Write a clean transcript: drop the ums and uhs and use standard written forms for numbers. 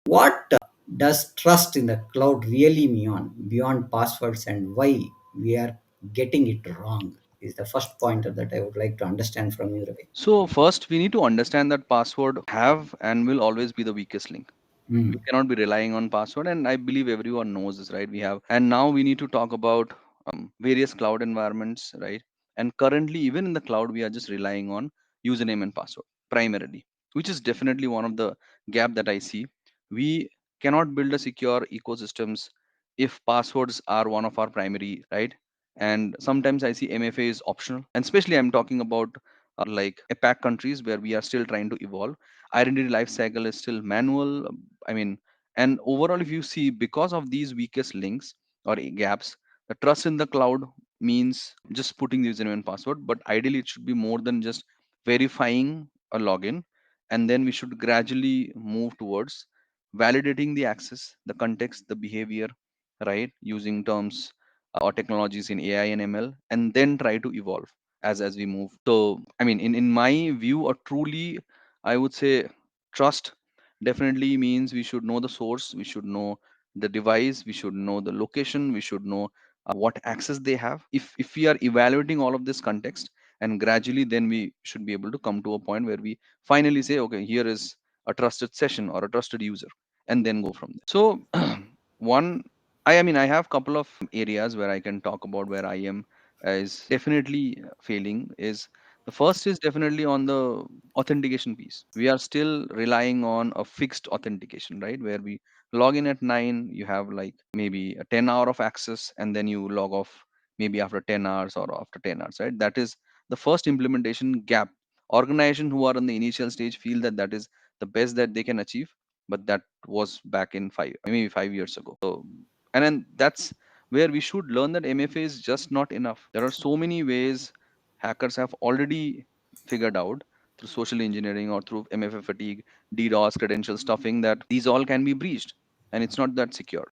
What does trust in the cloud really mean beyond passwords, and why we are getting it wrong? Is the first pointer that I would like to understand from you, Ravi. So first, we need to understand that password have and will always be the weakest link. We Mm. cannot be relying on password, and I believe everyone knows this, right? We have, and now we need to talk about various cloud environments, right? And currently, even in the cloud, we are just relying on username and password primarily, which is definitely one of the gap that I see. We cannot build a secure ecosystems if passwords are one of our primary, right? And sometimes I see MFA is optional, and especially I'm talking about like APAC countries where we are still trying to evolve. Identity life cycle is still manual. I mean, and overall, if you see, because of these weakest links or gaps, the trust in the cloud means just putting the username and password, but ideally it should be more than just verifying a login. And then we should gradually move towards validating the access, the context, the behavior, right? Using terms or technologies in AI and ML, and then try to evolve as we move. So, I mean, in my view, a truly, I would say, trust definitely means we should know the source, we should know the device, we should know the location, we should know what access they have. If we are evaluating all of this context, and gradually then we should be able to come to a point where we finally say, okay, here is a trusted session or a trusted user, and then go from there. So one, I mean, I have couple of areas where I can talk about where I am is definitely failing. Is the first is definitely on the authentication piece. We are still relying on a fixed authentication, right? Where we log in at 9, you have like maybe a 10-hour of access, and then you log off maybe after 10 hours or after 10 hours, right? That is the first implementation gap. Organization who are on the initial stage feel that that is the best that they can achieve, but that was back in maybe 5 years ago. So, and then that's where we should learn that MFA is just not enough. There are so many ways hackers have already figured out through social engineering or through MFA fatigue, DDoS, credential stuffing, that these all can be breached, and it's not that secure.